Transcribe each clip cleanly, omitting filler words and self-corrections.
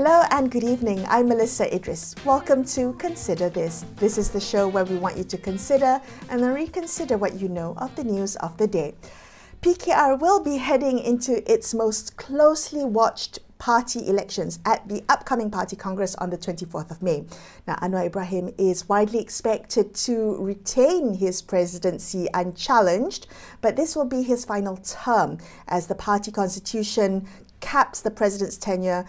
Hello and good evening. I'm Melisa Idris. Welcome to Consider This. This is the show where we want you to consider and then reconsider what you know of the news of the day. PKR will be heading into its most closely watched party elections at the upcoming party congress on the 24th of May. Now, Anwar Ibrahim is widely expected to retain his presidency unchallenged, but this will be his final term as the party constitution caps the president's tenure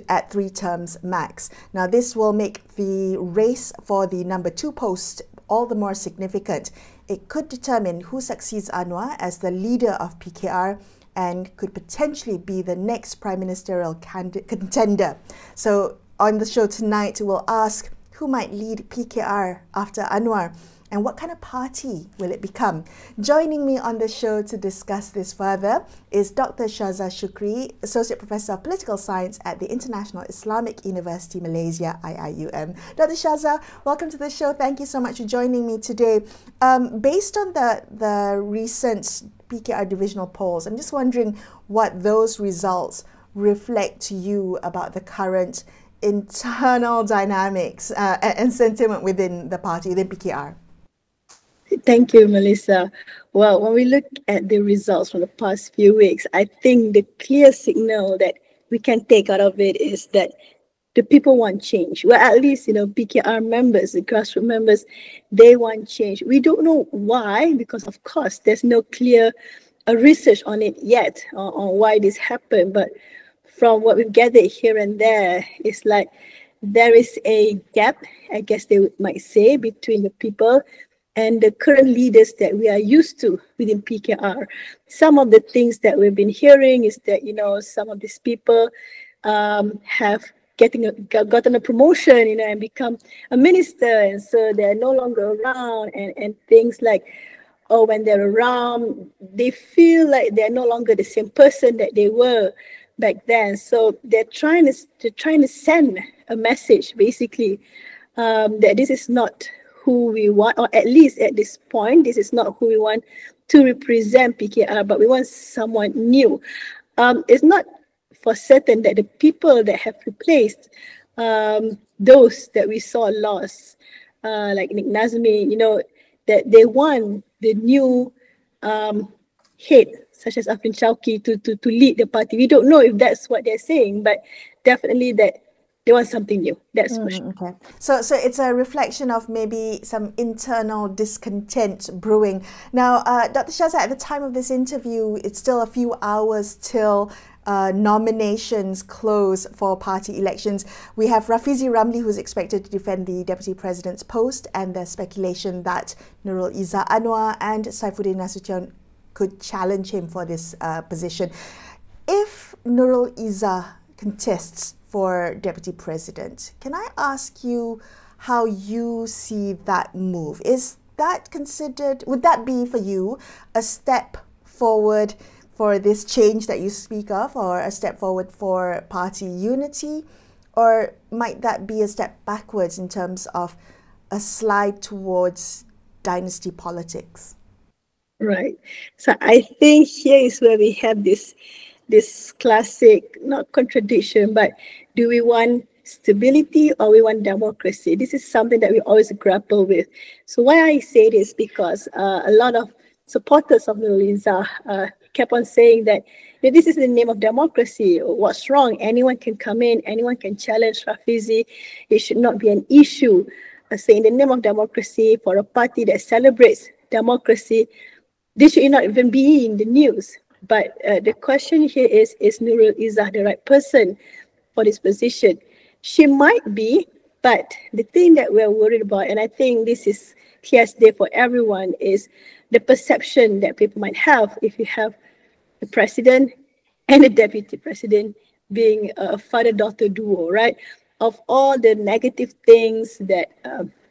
at 3 terms max. Now, this will make the race for the number 2 post all the more significant. It could determine who succeeds Anwar as the leader of PKR and could potentially be the next prime ministerial contender. So on the show tonight, we'll ask who might lead PKR after Anwar and what kind of party will it become? Joining me on the show to discuss this further is Dr Syaza Shukri, Associate Professor of Political Science at the International Islamic University, Malaysia, IIUM. Dr Syaza, welcome to the show. Thank you so much for joining me today. Based on the recent PKR divisional polls, I'm just wondering what those results reflect to you about the current internal dynamics and sentiment within the party, within PKR. Thank you, Melissa. Well, when we look at the results from the past few weeks, I think the clear signal that we can take out of it is that the people want change. Well, at least, PKR members, the grassroots members, they want change. We don't know why, because of course, there's no clear research on it yet, on why this happened. But from what we've gathered here and there, it's like there is a gap, I guess they might say, between the people and the current leaders that we are used to within PKR. Some of the things that we've been hearing is that, some of these people have gotten a promotion, and become a minister, and so they're no longer around, and things like, when they're around, they feel like they're no longer the same person that they were back then. So they're trying to send a message, basically, that this is not who we want, or at least at this point, this is not who we want to represent PKR, but we want someone new. It's not for certain that the people that have replaced those that we saw lost, like Nick Nazmi, that they want the new head, such as Afrin Shauki, to lead the party. We don't know if that's what they're saying, but definitely that they want something new, that's for sure. Okay. So it's a reflection of maybe some internal discontent brewing. Now, Dr. Syaza, at the time of this interview, it's still a few hours till nominations close for party elections. We have Rafizi Ramli, who's expected to defend the Deputy President's post, and there's speculation that Nurul Izzah Anwar and Saifuddin Nasution could challenge him for this position. If Nurul Izzah contests for Deputy President, can I ask you how you see that move? Is that considered, would that be for you a step forward for this change that you speak of, or a step forward for party unity? Or might that be a step backwards in terms of a slide towards dynasty politics? Right. So I think here is where we have this classic, not contradiction, but do we want stability or we want democracy? This is something that we always grapple with. So why I say this, because a lot of supporters of Nurul Izzah kept on saying that this is the name of democracy. What's wrong? Anyone can come in, anyone can challenge Rafizi. It should not be an issue. So in the name of democracy, for a party that celebrates democracy, this should not even be in the news. But the question here is Nurul Izzah the right person for this position? She might be, but the thing that we're worried about, and I think this is clear as day for everyone, is the perception that people might have if you have the president and the deputy president being a father-daughter duo, right? Of all the negative things that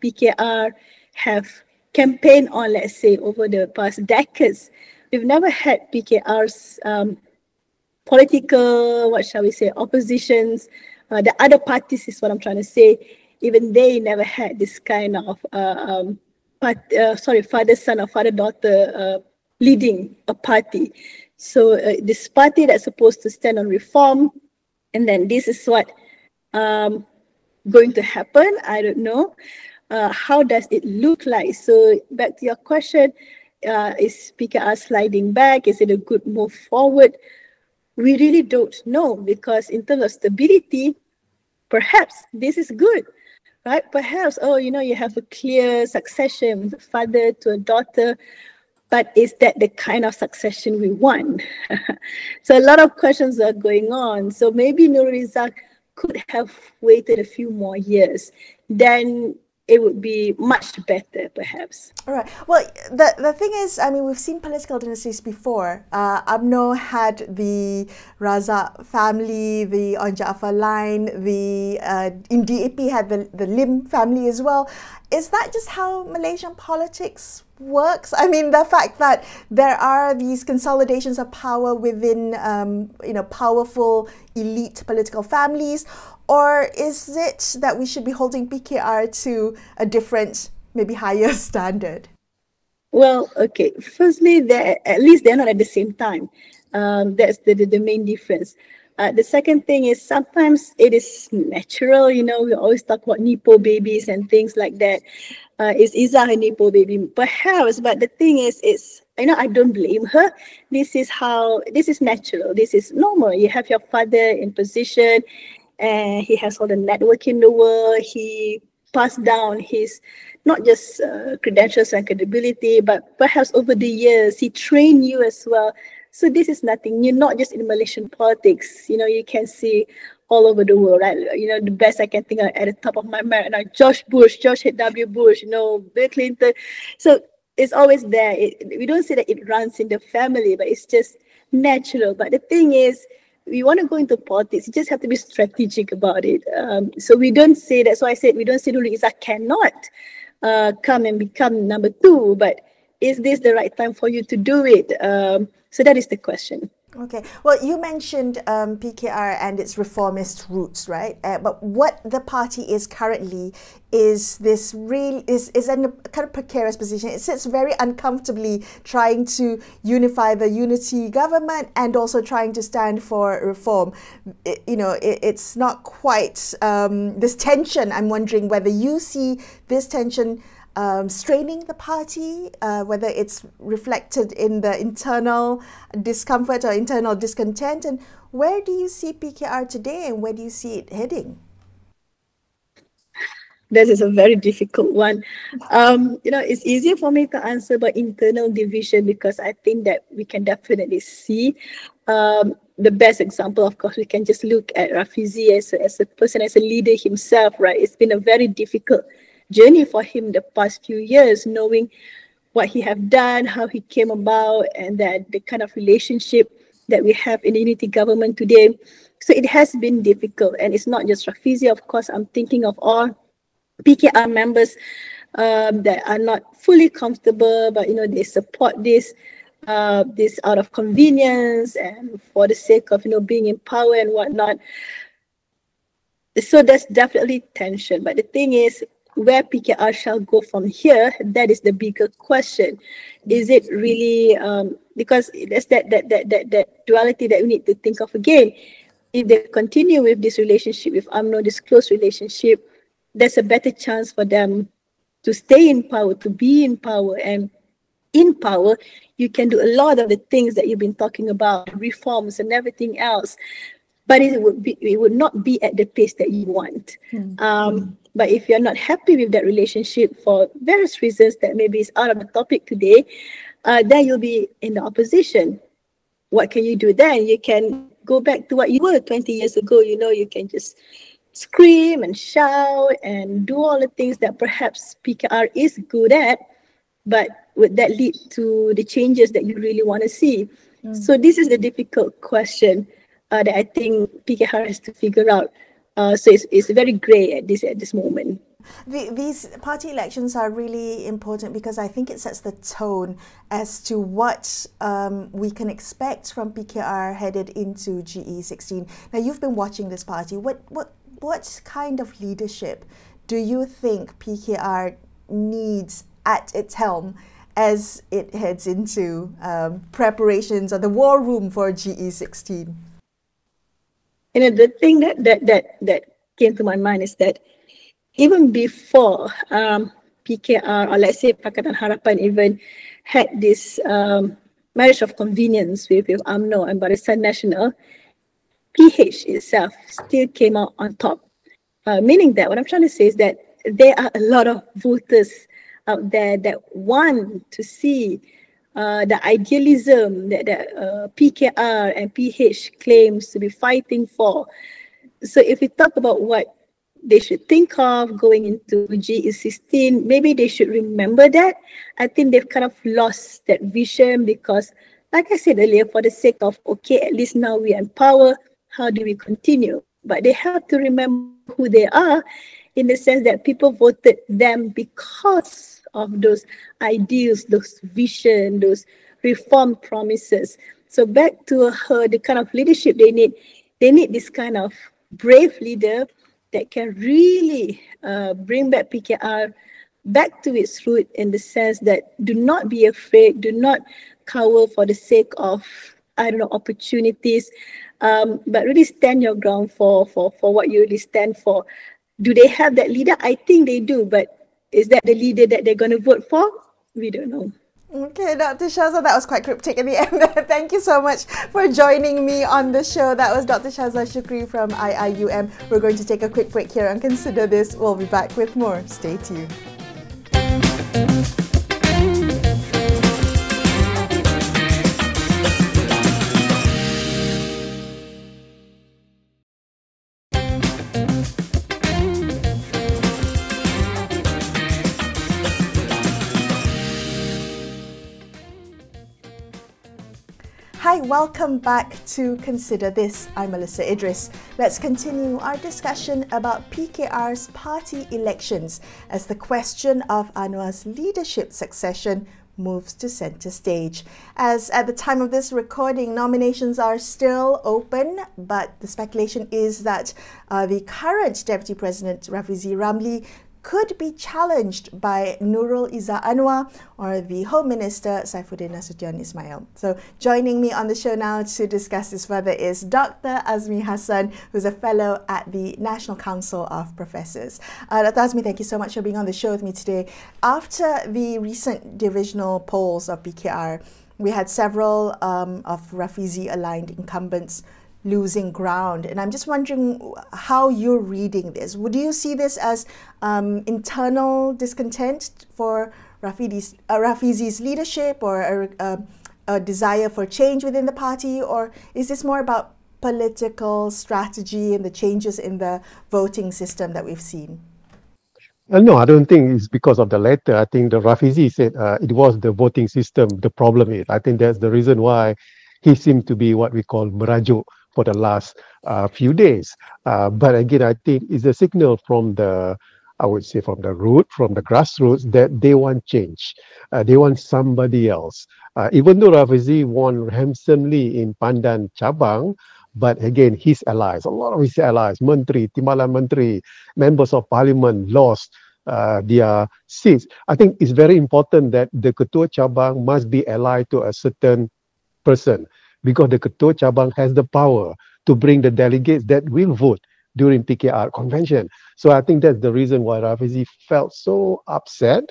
PKR have campaigned on, let's say, over the past decades, we've never had PKR's political, oppositions. The other parties is what I'm trying to say. Even they never had this kind of father-son or father-daughter leading a party. So this party that's supposed to stand on reform, and then this is what going to happen? I don't know. How does it look like? So back to your question, is PKR sliding back? Is it a good move forward? We really don't know, because in terms of stability, perhaps this is good, right? Perhaps, oh, you have a clear succession, the father to a daughter, but is that the kind of succession we want? So a lot of questions are going on. So maybe Nur Rizal could have waited a few more years. Then it would be much better, perhaps. All right. Well, the thing is, I mean, we've seen political dynasties before. UMNO had the Razak family, the On Jaafar line, in DAP had the Lim family as well. Is that just how Malaysian politics works? I mean, the fact that there are these consolidations of power within, powerful elite political families, or is it that we should be holding PKR to a different, maybe higher standard? Well, okay. Firstly, at least they're not at the same time. That's the main difference. The second thing is sometimes it is natural. We always talk about Nipo babies and things like that. Is Izzah a Nipo baby? Perhaps, but the thing is, I don't blame her. This is natural. This is normal. You have your father in position, and he has all the network in the world. He passed down his not just credentials and credibility, but perhaps over the years he trained you as well. So this is nothing new, not just in Malaysian politics. You can see all over the world, right? The best I can think of at the top of my mind now, George H.W. Bush, Bill Clinton. So it's always there. We don't say that it runs in the family, but it's just natural. But the thing is, we want to go into politics, you just have to be strategic about it. So we don't say, that's why I said, we don't say Nur Rizal cannot come and become number 2, but is this the right time for you to do it? So that is the question. Okay. Well, you mentioned PKR and its reformist roots, right? But what the party is currently is this is in a kind of precarious position. It sits very uncomfortably trying to unify the unity government and also trying to stand for reform. It's not quite this tension. I'm wondering whether you see this tension straining the party, whether it's reflected in the internal discomfort or internal discontent, and where do you see PKR today and where do you see it heading? This is a very difficult one. It's easier for me to answer about internal division, because I think that we can definitely see the best example. Of course, we can just look at Rafizi as a person, as a leader himself, right? It's been a very difficult journey for him the past few years, knowing what he have done, how he came about, and that the kind of relationship that we have in the unity government today. So it has been difficult, and it's not just Rafizi. Of course, I'm thinking of all PKR members that are not fully comfortable, but they support this out of convenience and for the sake of being in power and whatnot. So there's definitely tension. But the thing is, where PKR shall go from here, that is the bigger question. Is it really, because there's that duality that we need to think of again. If they continue with this relationship, with UMNO, this close relationship, there's a better chance for them to stay in power, to be in power. And in power, you can do a lot of the things that you've been talking about, reforms and everything else. But it would not be at the pace that you want. But if you're not happy with that relationship for various reasons that maybe is out of the topic today, then you'll be in the opposition. What can you do then? You can go back to what you were 20 years ago. You can just scream and shout and do all the things that perhaps PKR is good at, but would that lead to the changes that you really want to see? So this is the difficult question that I think PKR has to figure out. So it's very grey at this moment. These party elections are really important because I think it sets the tone as to what we can expect from PKR headed into GE16. Now, you've been watching this party. What kind of leadership do you think PKR needs at its helm as it heads into preparations or the war room for GE16? The thing that came to my mind is that even before PKR, or let's say Pakatan Harapan, even had this marriage of convenience with UMNO and Barisan Nasional, PH itself still came out on top. Meaning that what I'm trying to say is that there are a lot of voters out there that want to see the idealism that PKR and PH claims to be fighting for. So if we talk about what they should think of going into GE16, maybe they should remember that. I think they've kind of lost that vision because, like I said earlier, for the sake of, okay, at least now we are in power, how do we continue? But they have to remember who they are, in the sense that people voted them because of those ideals, those vision, those reform promises. So back to the kind of leadership they need this kind of brave leader that can really bring back PKR back to its root, in the sense that do not be afraid, do not cower for the sake of, opportunities, but really stand your ground for what you really stand for. Do they have that leader? I think they do, but is that the leader that they're going to vote for? We don't know. Okay, Dr. Syaza, that was quite cryptic in the end. Thank you so much for joining me on the show. That was Dr. Syaza Shukri from IIUM. We're going to take a quick break here and consider this. We'll be back with more. Stay tuned. Hi, welcome back to Consider This. I'm Melisa Idris. Let's continue our discussion about PKR's party elections as the question of Anwar's leadership succession moves to centre stage. As at the time of this recording, nominations are still open, but the speculation is that the current Deputy President, Rafizi Ramli, could be challenged by Nurul Izzah Anwar or the Home Minister Saifuddin Nasution Ismail. So joining me on the show now to discuss this further is Dr Azmi Hassan, who's a fellow at the National Council of Professors. Dr Azmi, thank you so much for being on the show with me today. After the recent divisional polls of PKR, we had several of Rafizi-aligned incumbents losing ground. And I'm just wondering how you're reading this. Would you see this as internal discontent for Rafizi's leadership, or a desire for change within the party? Or is this more about political strategy and the changes in the voting system that we've seen? No, I don't think it's because of the latter. I think the Rafizi said it was the voting system the problem is. I think that's the reason why he seemed to be what we call merajuk for the last few days. But again, I think it's a signal from the, I would say from the root, from the grassroots, that they want change. They want somebody else. Even though Rafizi won handsomely in Pandan Cabang, but again, his allies, a lot of his allies, Menteri, Timbalan Menteri, members of parliament lost their seats. I think it's very important that the Ketua Cabang must be allied to a certain person, because the Ketua Cabang has the power to bring the delegates that will vote during PKR convention. So I think that's the reason why Rafizi felt so upset,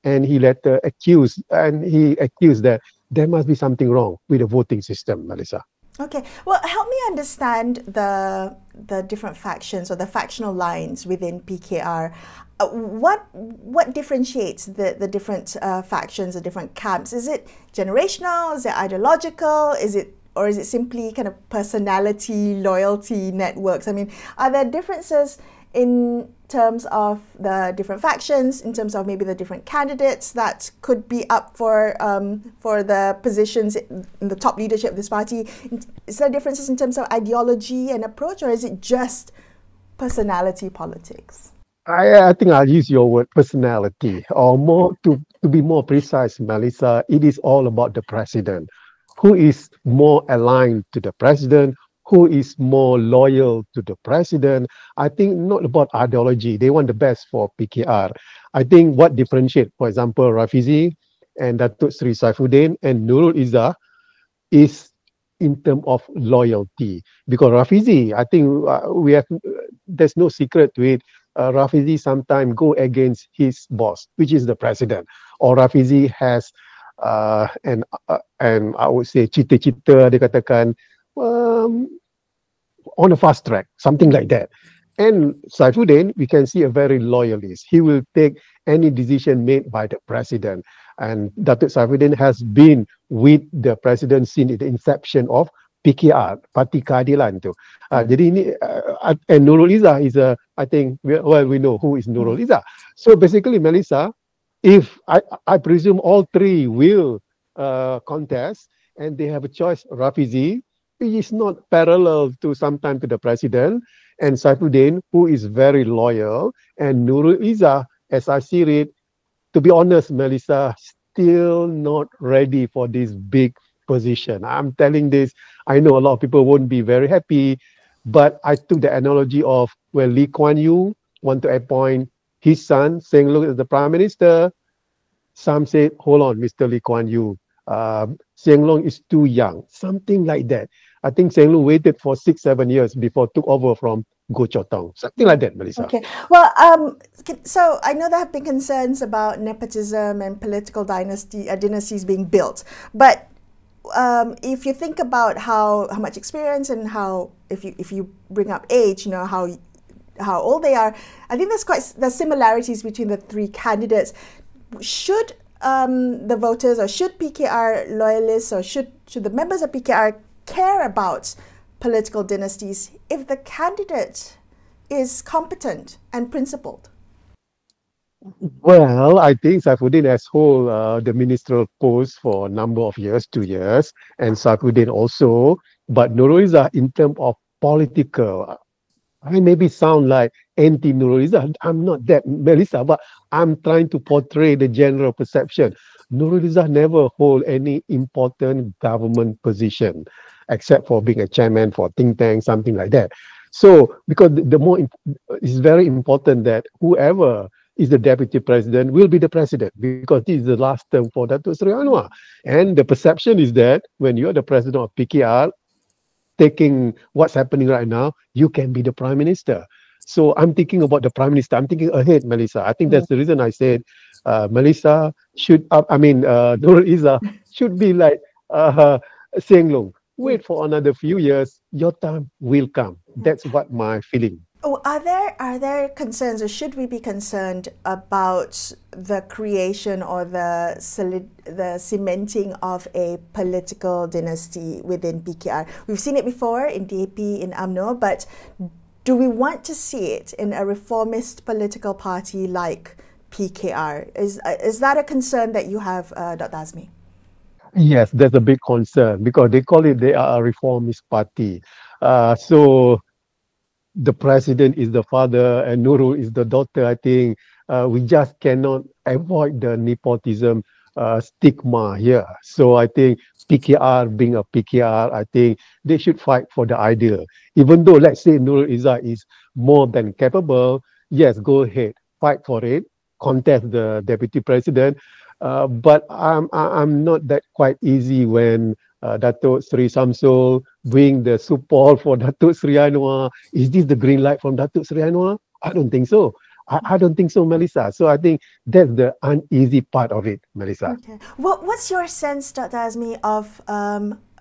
and he later accused that there must be something wrong with the voting system, Melisa. Okay, well, help me understand the different factions or the factional lines within PKR. What differentiates the different factions, the different camps? Is it generational? Is it ideological? Or is it simply kind of personality, loyalty, networks? I mean, are there differences in terms of the different factions, in terms of maybe the different candidates that could be up for the positions in the top leadership of this party? Is there differences in terms of ideology and approach, or is it just personality politics? I think I'll use your word personality, or more to be more precise, Melisa, it is all about the president. Who is more aligned to the president, who is more loyal to the president. I think not about ideology. They want the best for PKR. I think what differentiates, for example, Rafizi and Datuk Sri Saifuddin and Nurul Izzah is in terms of loyalty. Because Rafizi, I think there's no secret to it. Rafizi sometimes go against his boss, which is the president. Or Rafizi has, and I would say, cita-cita, dia katakan, um, on a fast track, something like that. And Saifuddin, we can see a very loyalist. He will take any decision made by the president. And Datuk Saifuddin has been with the president since the inception of PKR, Parti Keadilan tu. Jadi ini, and Nurul Izzah is I think, we know who is Nurul Izzah. So basically, Melissa, if I presume all three will contest and they have a choice, Rafizi, he is not parallel to sometime to the president, and Saifuddin, who is very loyal, and Nurul Izzah, as I see it, to be honest, Melissa, still not ready for this big position. I'm telling this, I know a lot of people won't be very happy, but I took the analogy of where Lee Kuan Yew want to appoint his son, Seng Long, as the prime minister. Some said, hold on, Mr. Lee Kuan Yew, Seng Long is too young, something like that. I think Seng Long waited for 6-7 years before took over from Goh Chok Tong, something like that, Melissa. Okay. Well, so I know there have been concerns about nepotism and political dynasties being built, but if you think about how much experience and how if you bring up age, you know how old they are, I think there's similarities between the three candidates. Should the voters, or should PKR loyalists, or should the members of PKR care about political dynasties if the candidate is competent and principled? Well, I think Saifuddin has hold the ministerial post for a number of years, 2 years, and Saifuddin also. But Nurul Izzah, in terms of political, I maybe sound like anti-Nurul Izzah. I'm not that, Melissa, but I'm trying to portray the general perception. Nurul Izzah never hold any important government position, except for being a chairman for think tank, something like that. So, because it's very important that whoever is the deputy president will be the president, because this is the last term for Datuk Seri Anwar. And the perception is that when you're the president of PKR, taking what's happening right now, you can be the prime minister. So I'm thinking about the prime minister. I'm thinking ahead, Melissa. I think that's the reason I said Melissa should, Nurul Izzah should be like Seng Long. Wait for another few years, your time will come. That's what my feeling. Oh, are there concerns, or should we be concerned about the creation or the cementing of a political dynasty within PKR? We've seen it before in DAP, in UMNO, but do we want to see it in a reformist political party like PKR? Is that a concern that you have, Dr. Azmi? Yes, that's a big concern, because they are a reformist party. So the president is the father and Nurul is the daughter. I think we just cannot avoid the nepotism stigma here. So I think PKR, being a PKR, I think they should fight for the ideal. Even though, let's say, Nurul Izzah is more than capable, yes, go ahead, fight for it, contest the deputy president. But I'm not that quite easy when Datuk Seri Samsul bring the support for Datuk Seri Anwar. Is this the green light from Datuk Seri Anwar? I don't think so. I don't think so, Melissa. So I think that's the uneasy part of it, Melissa. Okay. What's your sense, Dr. Azmi, of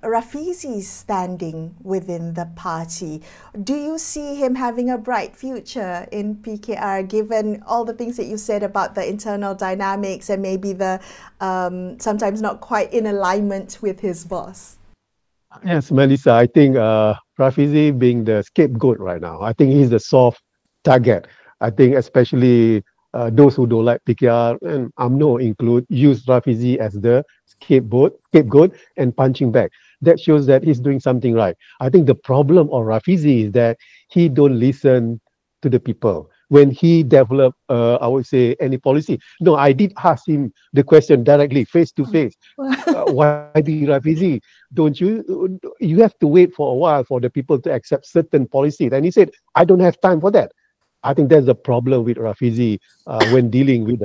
Rafizi's standing within the party? Do you see him having a bright future in PKR, given all the things that you said about the internal dynamics and maybe the sometimes not quite in alignment with his boss? Yes, Melissa, I think Rafizi being the scapegoat right now, I think he's the soft target. I think especially those who don't like PKR and UMNO include, use Rafizi as the scapegoat and punching back. That shows that he's doing something right. I think the problem of Rafizi is that he don't listen to the people. When he developed, I would say, any policy. No, I did ask him the question directly, face to face. Why be Rafizi? Don't you have to wait for a while for the people to accept certain policies. And he said, I don't have time for that. I think that's the problem with Rafizi when dealing with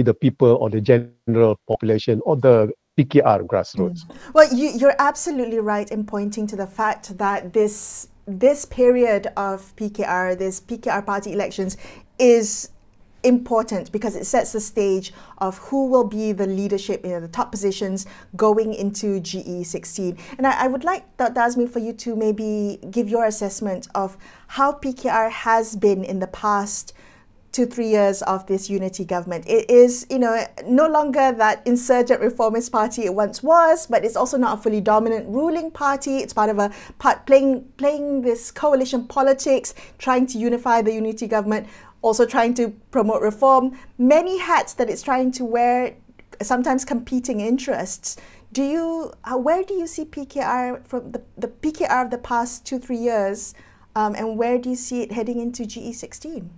the people or the general population or the PKR grassroots. Well, you're absolutely right in pointing to the fact that this period of PKR, this PKR party elections, is important because it sets the stage of who will be the leadership in the top positions going into GE16. And I would like, Dr. Azmi, for you to maybe give your assessment of how PKR has been in the past 2-3 years of this unity government. It is, no longer that insurgent reformist party it once was, but it's also not a fully dominant ruling party. It's part of playing this coalition politics, trying to unify the unity government, also trying to promote reform. Many hats that it's trying to wear, sometimes competing interests. Where do you see PKR from the PKR of the past 2-3 years, and where do you see it heading into GE16?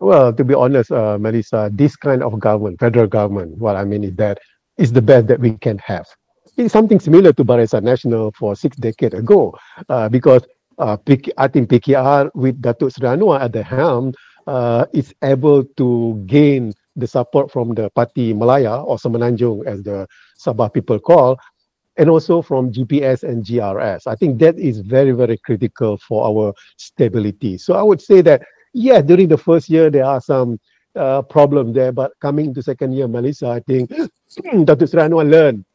Well, to be honest, Melisa, this kind of government, federal government, what I mean is that is the best that we can have. It's something similar to Barisan Nasional for 6 decades ago, because I think PKR with Datuk Seri Anwar at the helm is able to gain the support from the Parti Malaya or Semenanjung, as the Sabah people call, and also from GPS and GRS. I think that is very, very critical for our stability. So I would say that, yeah, during the first year, there are some problems there, but coming to second year, Melisa, I think Dr. Seri Anwar learned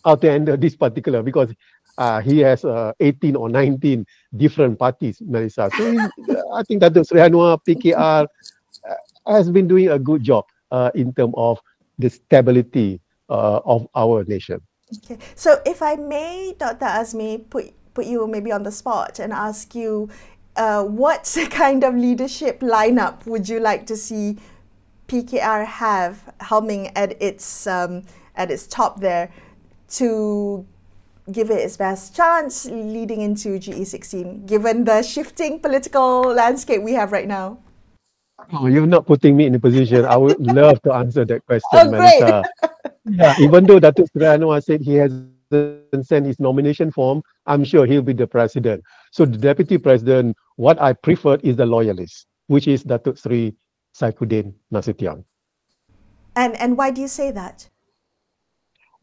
how to handle this particular, because he has 18 or 19 different parties, Melisa. So I think Dr. Seri Anwar, PKR, has been doing a good job in terms of the stability of our nation. Okay, so if I may, Dr. Azmi, put you maybe on the spot and ask you, what kind of leadership lineup would you like to see PKR have helming at its top there to give it its best chance leading into GE16, given the shifting political landscape we have right now? Oh, you're not putting me in a position. I would love to answer that question, Oh, great. Melisa. Yeah, even though Datuk Seri Anwar said he hasn't sent his nomination form, I'm sure he'll be the president. So the deputy president, what I prefer is the loyalist, which is Datuk Seri Saifuddin Nasution. And why do you say that?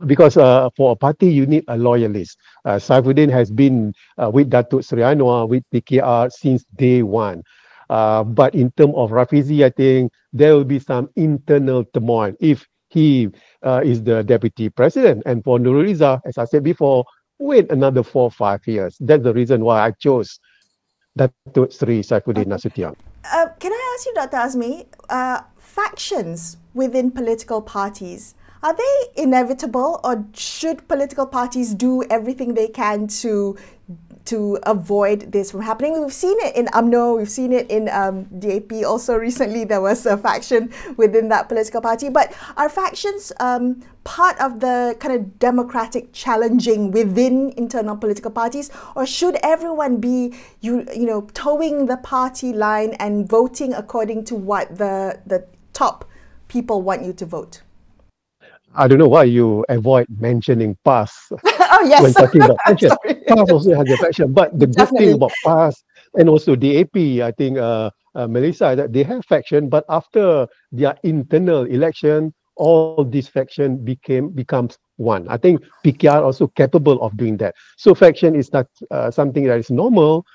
Because for a party, you need a loyalist. Saifuddin has been with Datuk Seri Anwar, with PKR since day one. But in terms of Rafizi, I think there will be some internal turmoil if he is the deputy president. And for Nurul Izzah, as I said before, wait another 4 or 5 years. That's the reason why I chose Datuk Seri Saifuddin Nasution. Can I ask you, Dr. Azmi, factions within political parties, are they inevitable, or should political parties do everything they can to avoid this from happening? We've seen it in UMNO, we've seen it in DAP. Also recently there was a faction within that political party. But are factions part of the kind of democratic challenging within internal political parties, or should everyone be towing the party line and voting according to what the top people want you to vote? I don't know why you avoid mentioning PAS oh, yes. when talking about faction. PAS also has a faction, but the good thing about PAS and also DAP, I think, Melisa, that they have faction, but after their internal election, all these faction becomes one. I think PKR also capable of doing that. So faction is not something that is normal,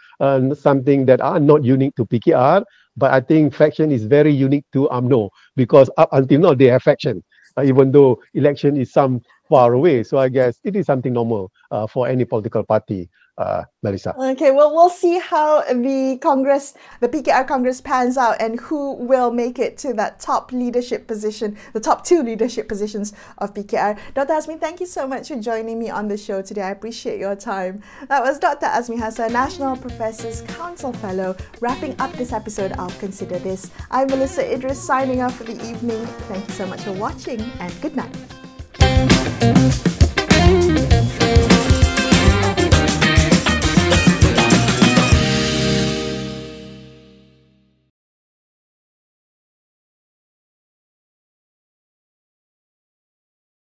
something that are not unique to PKR, but I think faction is very unique to UMNO, because up until now they have faction. Even though election is some far away. So I guess it is something normal for any political party, Melisa. Okay, well, we'll see how the PKR Congress pans out and who will make it to that top leadership position, the top 2 leadership positions of PKR. Dr. Azmi, thank you so much for joining me on the show today. I appreciate your time. That was Dr. Azmi Hassan, National Professors Council Fellow, wrapping up this episode of Consider This. I'm Melisa Idris, signing off for the evening. Thank you so much for watching, and good night.